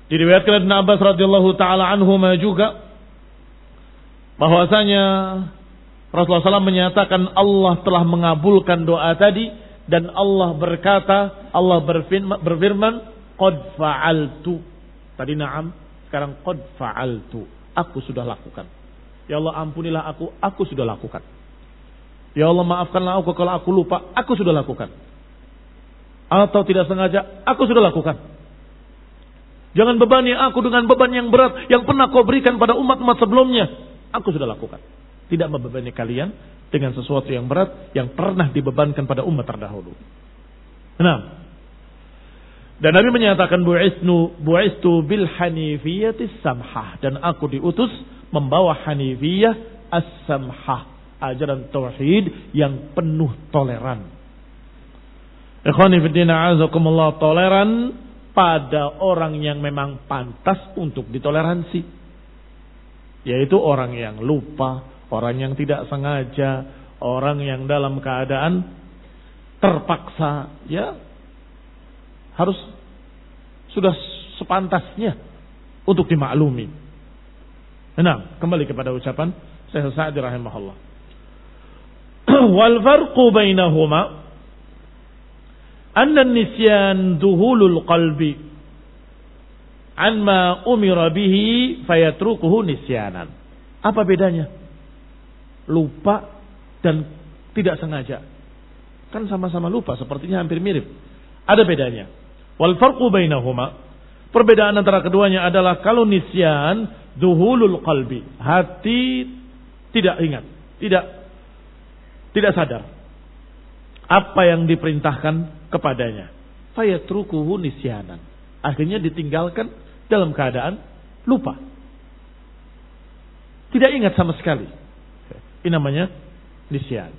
S1: Diriwayatkan Ibn Abbas radhiyallahu ta'ala anhuma juga bahwasanya Rasulullah SAW menyatakan Allah telah mengabulkan doa tadi, dan Allah berkata, Allah berfirman, qad fa'altu. Tadi na'am, sekarang qad fa'altu, aku sudah lakukan. Ya Allah ampunilah aku sudah lakukan. Ya Allah maafkanlah aku kalau aku lupa, aku sudah lakukan. Atau tidak sengaja, aku sudah lakukan. Jangan bebani aku dengan beban yang berat yang pernah kau berikan pada umat-umat sebelumnya. Aku sudah lakukan. Tidak membebani kalian dengan sesuatu yang berat yang pernah dibebankan pada umat terdahulu. Nah, dan Nabi menyatakan bu'istu bil hanifiyatis samhah, dan aku diutus membawa hanifiyah as-samhah, ajaran tauhid yang penuh toleran. Ikhwani fillah azakumullah, toleran pada orang yang memang pantas untuk ditoleransi, yaitu orang yang lupa, orang yang tidak sengaja, orang yang dalam keadaan terpaksa, ya harus sudah sepantasnya untuk dimaklumi. Nah, kembali kepada ucapan Syekh Sa'di rahimahullah. Wal farqu bainahuma anna nisyan duhulul qalbi an ma umira bihi fayatrukuhu nisyanan. Apa bedanya? Lupa dan tidak sengaja. Kan sama-sama lupa, sepertinya hampir mirip. Ada bedanya. Wal farqu bainahuma, perbedaan antara keduanya adalah kalau nisyan duhulul qalbi, hati tidak ingat, tidak sadar apa yang diperintahkan kepadanya. Fayatrukuhu nisyanan, akhirnya ditinggalkan dalam keadaan lupa, tidak ingat sama sekali. Ini namanya nisyan.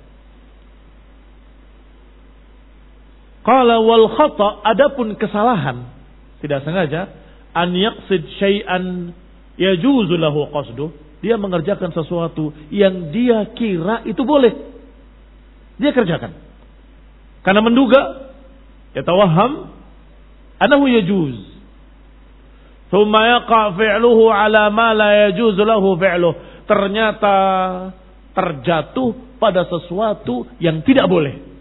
S1: Qala wal khata', adapun kesalahan tidak sengaja, an yaqsid syai'an yajuzu lahu qasduh, dia mengerjakan sesuatu yang dia kira itu boleh, dia kerjakan karena menduga, yatawahham annahu yajuz, thumma yaqa fi'luhu ala ma la yajuzu lahu fi'luh, ternyata terjatuh pada sesuatu yang tidak boleh.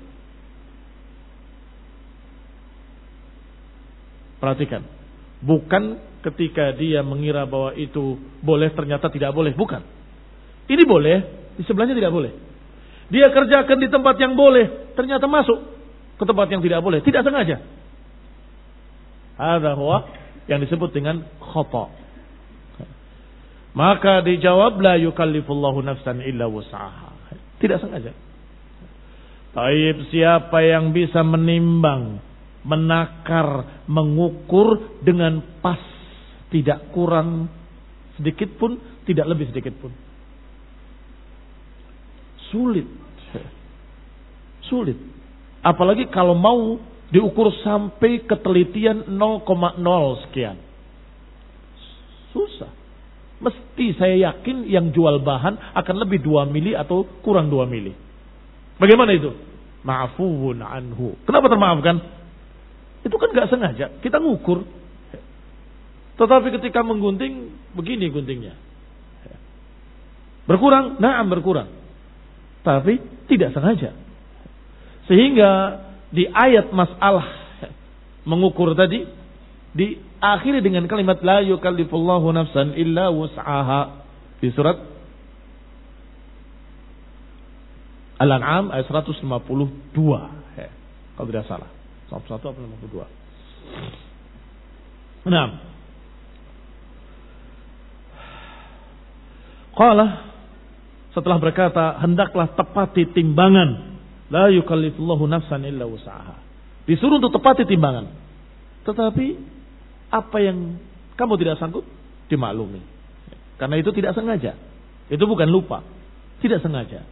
S1: Perhatikan, bukan ketika dia mengira bahwa itu boleh ternyata tidak boleh, bukan. Ini boleh, di sebelahnya tidak boleh. Dia kerjakan di tempat yang boleh, ternyata masuk ke tempat yang tidak boleh, tidak sengaja. Hadza huwa yang disebut dengan khata'. Maka dijawab, la yukallifullahu nafsan illa wus'aha. Tidak sengaja. Taib, siapa yang bisa menimbang, menakar, mengukur dengan pas, tidak kurang sedikit pun, tidak lebih sedikit pun. Sulit. Apalagi kalau mau diukur sampai ketelitian 0,0 sekian. Susah. Mesti saya yakin yang jual bahan akan lebih 2 mili atau kurang 2 mili. Bagaimana itu? Ma'fuun anhu. Kenapa termaafkan? Itu kan gak sengaja, kita ngukur. Tetapi ketika menggunting, begini guntingnya. Berkurang? Na'am berkurang. Tapi tidak sengaja. Sehingga di ayat masalah mengukur tadi, diakhiri dengan kalimat la yukallifullahu nafsan illa wus'aha. Di surat Al-An'am ayat 152. Kalau tidak salah. 1 atau 52. Nah, qala, setelah berkata hendaklah tepati timbangan, la yukallifullahu nafsan illa wus'aha, disuruh untuk tepati timbangan. Tetapi apa yang kamu tidak sanggup, dimaklumi, karena itu tidak sengaja, itu bukan lupa, Tidak sengaja.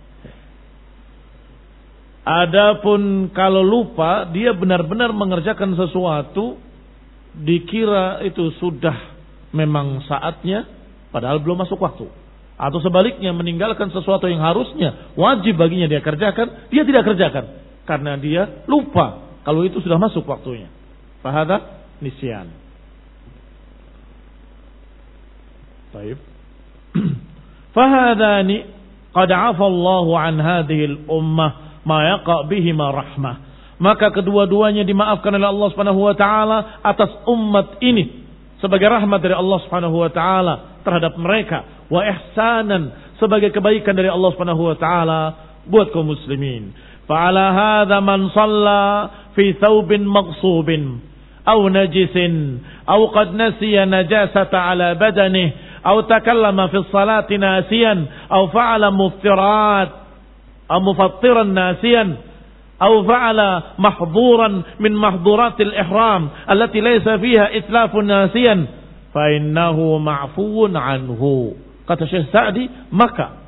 S1: Adapun kalau lupa, dia benar-benar mengerjakan sesuatu, dikira itu sudah memang saatnya, padahal belum masuk waktu. Atau sebaliknya, meninggalkan sesuatu yang harusnya wajib baginya dia kerjakan, dia tidak kerjakan. Karena dia lupa kalau itu sudah masuk waktunya. Fahadha nisyan. Baik. Fahadani qad 'afa Allahu 'an hadhihi al-ummah ma yaqa bihima rahmah. Maka kedua-duanya dimaafkan oleh Allah Subhanahu wa taala atas umat ini sebagai rahmat dari Allah Subhanahu wa taala terhadap mereka, wa ihsanan sebagai kebaikan dari Allah Subhanahu wa taala buat kaum muslimin. Fa ala hadza man shalla fi thawbin maghsubin aw najisin aw qad nasiya najasata ala badanihi aw takallama fi ssalati nasiyan aw fa'ala muftirat aw mufattiran nasiyan أو فعل محظورا من محظورات الإحرام التي ليس فيها إتلاف ناسيا فإنه معفو عنه. Kata Syekh Sa'di, maka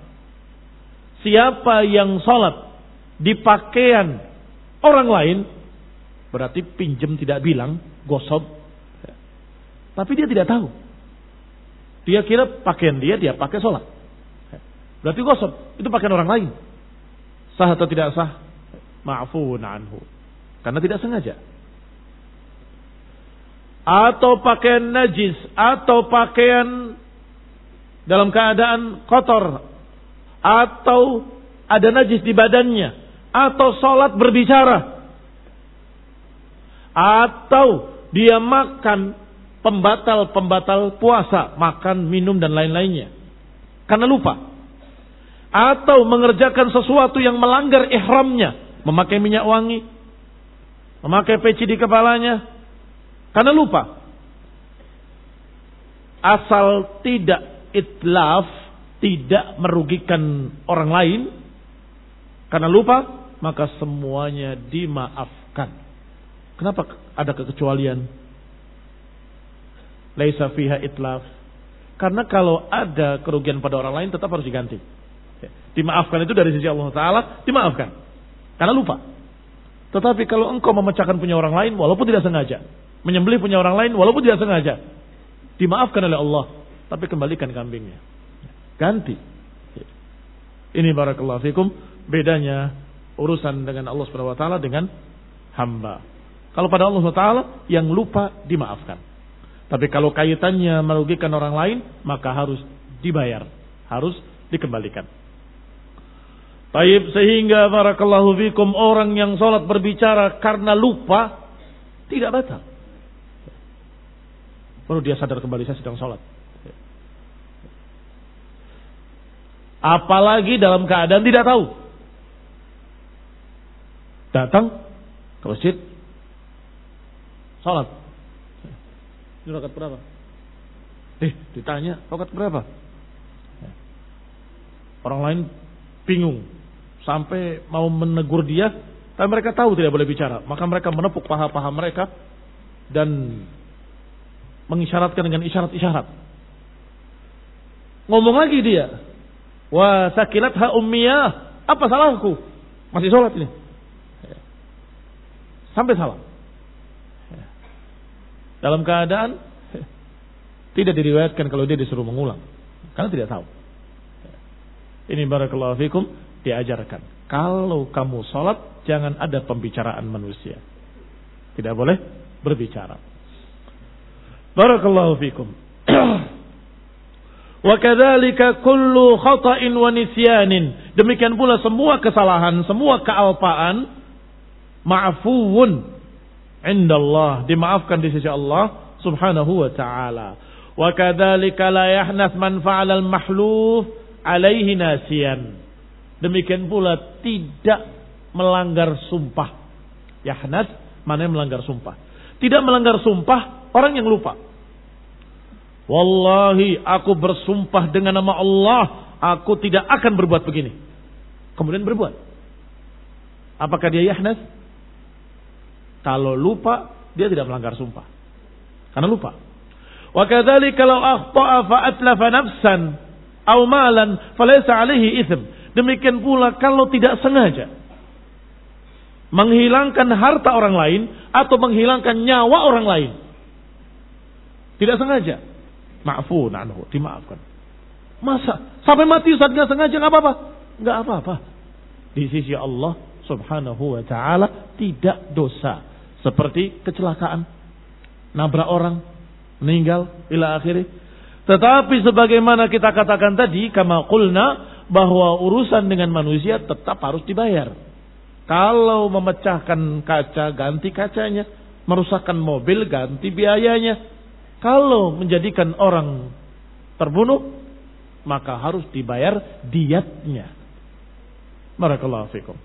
S1: siapa yang salat di pakaian orang lain, berarti pinjam tidak bilang, gosok, tapi dia tidak tahu, dia kira pakaian dia pakai salat, berarti gosok, itu pakaian orang lain, sah atau tidak sah? Ma'fuun anhu, karena tidak sengaja. Atau pakaian najis, atau pakaian dalam keadaan kotor, atau ada najis di badannya, atau sholat berbicara, atau dia makan pembatal puasa, makan, minum dan lain-lainnya karena lupa, atau mengerjakan sesuatu yang melanggar ihramnya, memakai minyak wangi, memakai peci di kepalanya, karena lupa. Asal tidak itlaf, tidak merugikan orang lain, karena lupa, maka semuanya dimaafkan. Kenapa ada kekecualian? Laisa fiha itlaf. Karena kalau ada kerugian pada orang lain tetap harus diganti. Dimaafkan itu dari sisi Allah Ta'ala, dimaafkan karena lupa. Tetapi kalau engkau memecahkan punya orang lain walaupun tidak sengaja, menyembelih punya orang lain walaupun tidak sengaja, dimaafkan oleh Allah, tapi kembalikan kambingnya, ganti. Ini barakallahu fikum bedanya urusan dengan Allah Subhanahu wa taala dengan hamba. Kalau pada Allah Subhanahu wa taala yang lupa dimaafkan. Tapi kalau kaitannya merugikan orang lain, maka harus dibayar, harus dikembalikan. Taib, sehingga barakallahu fikum orang yang sholat berbicara karena lupa tidak batal. Perlu dia sadar kembali, saya sedang sholat. Apalagi dalam keadaan tidak tahu. Datang ke masjid, sholat. Ini rakaat berapa? Ditanya rakaat berapa? Orang lain bingung. Sampai mau menegur dia, tapi mereka tahu tidak boleh bicara. Maka mereka menepuk paha-paha mereka dan mengisyaratkan dengan isyarat-isyarat. Ngomong lagi dia, wa sakilatha ummiyah, apa salahku? Masih sholat ini. Sampai salam. Dalam keadaan tidak diriwayatkan kalau dia disuruh mengulang, karena tidak tahu. Ini barakallahu fikum diajarkan. Kalau kamu sholat, jangan ada pembicaraan manusia. Tidak boleh berbicara. Barakallahu fikum. Wa kadzalika kullu khata'in wa nisyanin. Demikian pula semua kesalahan, semua kealpaan ma'fuun indallah, dimaafkan di sisi Allah Subhanahu wa taala. Wa kadzalika la yahnath man fa'ala al-mahluf alaihi nasiyan. Demikian pula tidak melanggar sumpah. Yahnath mana yang melanggar sumpah? Tidak melanggar sumpah orang yang lupa. Wallahi aku bersumpah dengan nama Allah, aku tidak akan berbuat begini. Kemudian berbuat. Apakah dia yahnath? Kalau lupa, dia tidak melanggar sumpah. Karena lupa. Wa kadzalika law akhta'a fa atlafa nafsan aw malan falaysa alaihi itsm. Demikian pula kalau tidak sengaja menghilangkan harta orang lain atau menghilangkan nyawa orang lain. Tidak sengaja. Ma'fun anhu, dimaafkan. Masa sampai mati Ustaz nggak sengaja nggak apa-apa? Nggak apa-apa. Di sisi Allah Subhanahu wa taala tidak dosa. Seperti kecelakaan, nabrak orang, meninggal ila akhirih. Tetapi sebagaimana kita katakan tadi, kama qulna, bahwa urusan dengan manusia tetap harus dibayar. Kalau memecahkan kaca, ganti kacanya. Merusakkan mobil, ganti biayanya. Kalau menjadikan orang terbunuh, maka harus dibayar diyatnya. Barakallahu fikum.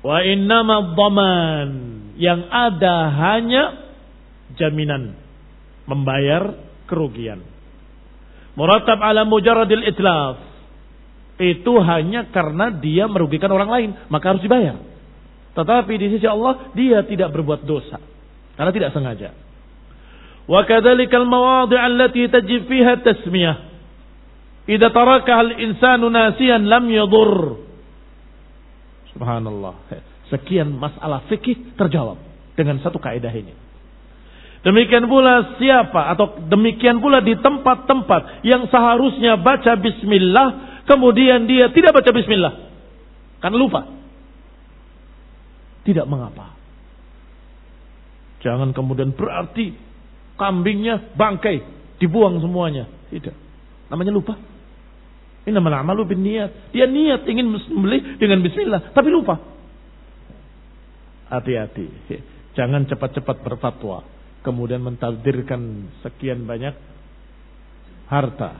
S1: Wa innama dhaman, yang ada hanya jaminan membayar kerugian. Murattab ala mujarradil itlaf, itu hanya karena dia merugikan orang lain, maka harus dibayar. Tetapi di sisi Allah dia tidak berbuat dosa karena tidak sengaja. Wa kadzalikal mawadhi' allati tajib fiha tasmiyah, idza tarakaha al-insanu nasiyan lam yadur. Subhanallah. Sekian masalah fikih terjawab dengan satu kaidah ini. Demikian pula siapa atau demikian pula di tempat-tempat yang seharusnya baca bismillah, kemudian dia tidak baca bismillah karena lupa. Tidak mengapa. Jangan kemudian berarti kambingnya bangkai, dibuang semuanya. Tidak. Namanya lupa. Innamal a'malu binniyat. Dia niat ingin membeli dengan bismillah, tapi lupa. Hati-hati. Jangan cepat-cepat berfatwa, kemudian mentakdirkan sekian banyak harta.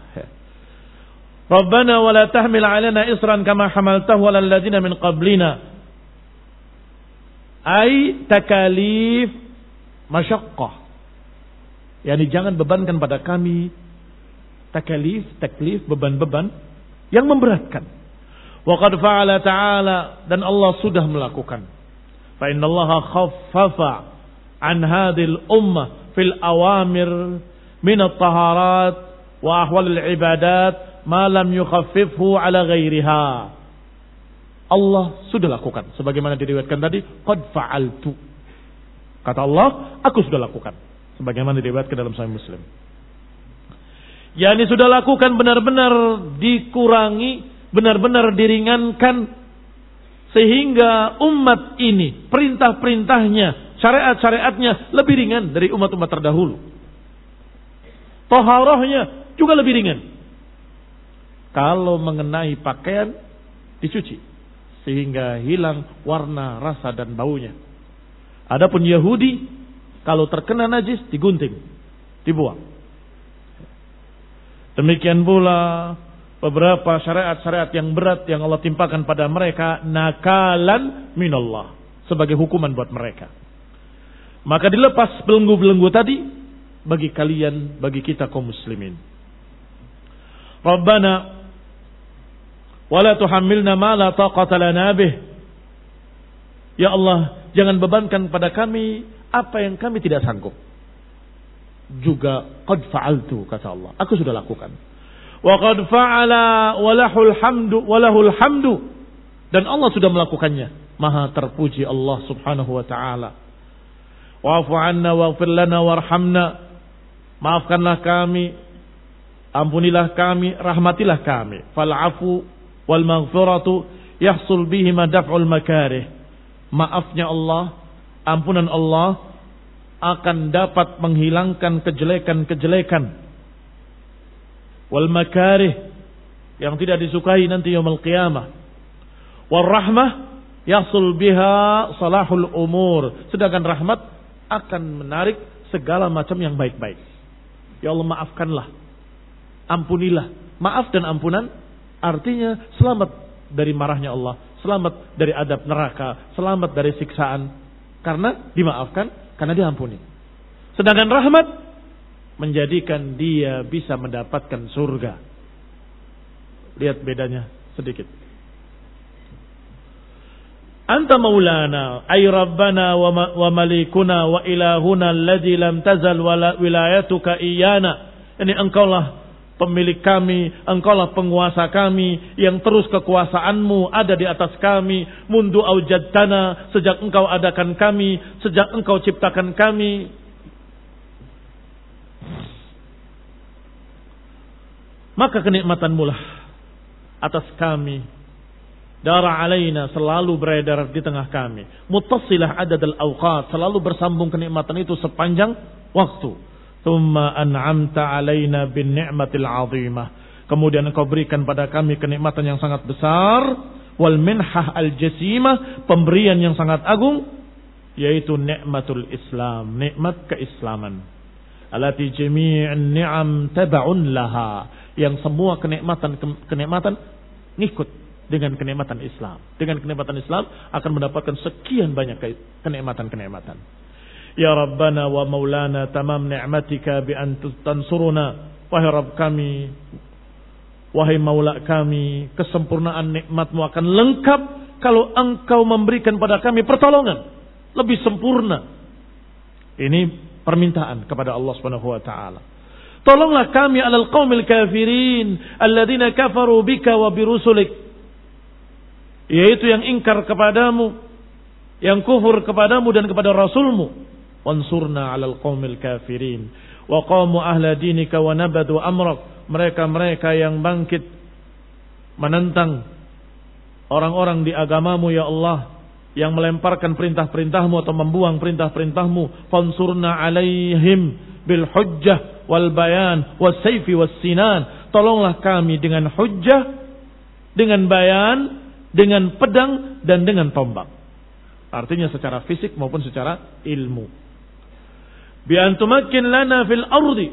S1: Rabbana wa la tahmil 'alaina isran kama hamaltahu 'alal ladzina min qablina. Ai takalif masyaqqah. Yani jangan bebankan pada kami taklif, beban-beban yang memberatkan. Wa qad fa'ala ta'ala, dan Allah sudah melakukan. Fa innallaha khaffafa an hadhil ummah fil awamir min at-taharat wa ahwal al-ibadat ma lam yukhaffifhu ala ghairiha. Allah sudah lakukan sebagaimana diriwayatkan tadi, qad fa'altu. Kata Allah, aku sudah lakukan sebagaimana diriwayatkan dalam Sahih Muslim. Yani sudah lakukan, benar-benar dikurangi, benar-benar diringankan, sehingga umat ini perintah-perintahnya, syariat-syariatnya lebih ringan dari umat-umat terdahulu. Taharahnya juga lebih ringan. Kalau mengenai pakaian, dicuci sehingga hilang warna, rasa dan baunya. Adapun Yahudi, kalau terkena najis digunting, dibuang. Demikian pula beberapa syariat-syariat yang berat yang Allah timpakan pada mereka, nakalan minallah, sebagai hukuman buat mereka. Maka dilepas belenggu-belenggu tadi bagi kalian, bagi kita kaum muslimin. Rabbana wala tuhammilna ma la taqata lana bih. Ya Allah, jangan bebankan pada kami apa yang kami tidak sanggup. Juga qad fa'altu, kata Allah, aku sudah lakukan. Wa qad fa'ala walahul hamdu, dan Allah sudah melakukannya. Maha terpuji Allah Subhanahu wa taala. Wa'fu 'anna waghfir lana warhamna, maafkanlah kami, ampunilah kami, rahmatilah kami. Fal 'afu wal maghfiratu yahsul bihi ma daf'ul makarih. Maafnya Allah, ampunan Allah akan dapat menghilangkan kejelekan-kejelekan. Wal makarih, yang tidak disukai nanti yaumul qiyamah. Wal rahmah yahsul biha salahul umur. Sedangkan rahmat akan menarik segala macam yang baik-baik. Ya Allah, maafkanlah, ampunilah. Maaf dan ampunan artinya selamat dari marahnya Allah, selamat dari adab neraka, selamat dari siksaan. Karena dimaafkan, karena diampuni. Sedangkan rahmat menjadikan dia bisa mendapatkan surga. Lihat bedanya sedikit. Anta maulana ay rabbana wa malikuna wa ilahuna alladzi lam tazal wilayatuka iyana. Ini engkaulah pemilik kami, engkaulah penguasa kami, yang terus kekuasaanmu ada di atas kami, mundu aujadtana, sejak engkau adakan kami, sejak engkau ciptakan kami. Maka kenikmatanmu lah atas kami, dara alaina, selalu beredar di tengah kami, muttasilah adad al-awqat, selalu bersambung kenikmatan itu sepanjang waktu. Thumma an'amta alaina bin ni'matil 'azimah. Kemudian engkau berikan pada kami kenikmatan yang sangat besar, wal minhah al-jasimah, pemberian yang sangat agung, yaitu nikmatul Islam, nikmat keislaman. Allati jami'un ni'am tab'un laha, yang semua kenikmatan ngikut dengan kenikmatan Islam. Dengan kenikmatan Islam akan mendapatkan sekian banyak kenikmatan-kenikmatan. Ya Rabbana wa Maulana, tamam ni'matika bi an tansuruna. Wahai Rabb kami, wahai Maula kami, kesempurnaan nikmatmu akan lengkap kalau engkau memberikan pada kami pertolongan lebih sempurna. Ini permintaan kepada Allah Subhanahu wa taala. Tolonglah kami alal qaumil kafirin alladzina kafaru bika wa birusulik, yaitu yang ingkar kepadamu, yang kufur kepadamu dan kepada rasulmu. Wansurna 'alal qaumil kafirin wa qamu ahla dinika wa nabadu amrak, mereka-mereka yang bangkit menentang orang-orang di agamamu ya Allah, yang melemparkan perintah-perintahmu atau membuang perintah-perintahmu. Fansurna 'alaihim bil hujjah wal bayan was sayfi was sinan, tolonglah kami dengan hujjah, dengan bayan, dengan pedang dan dengan tombak. Artinya secara fisik maupun secara ilmu. Bi antumakin lana fil ardi,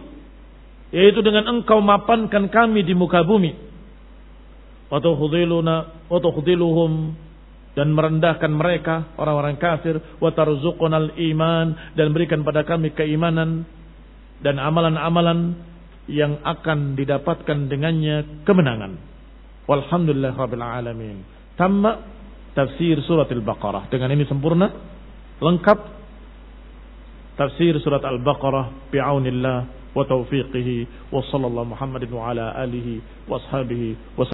S1: yaitu dengan engkau mapankan kami di muka bumi. Wa tukhdiluhum, dan merendahkan mereka orang-orang kafir. Wa tarzuqunal iman, dan berikan pada kami keimanan dan amalan-amalan yang akan didapatkan dengannya kemenangan. Walhamdulillahirabbil alamin. Tamma tafsir surat Al-Baqarah. Dengan ini sempurna, lengkap tafsir surat Al-Baqarah bi'aunillah wa taufiqihi wa sallallahu Muhammadin wa ala alihi wa ashabihi wa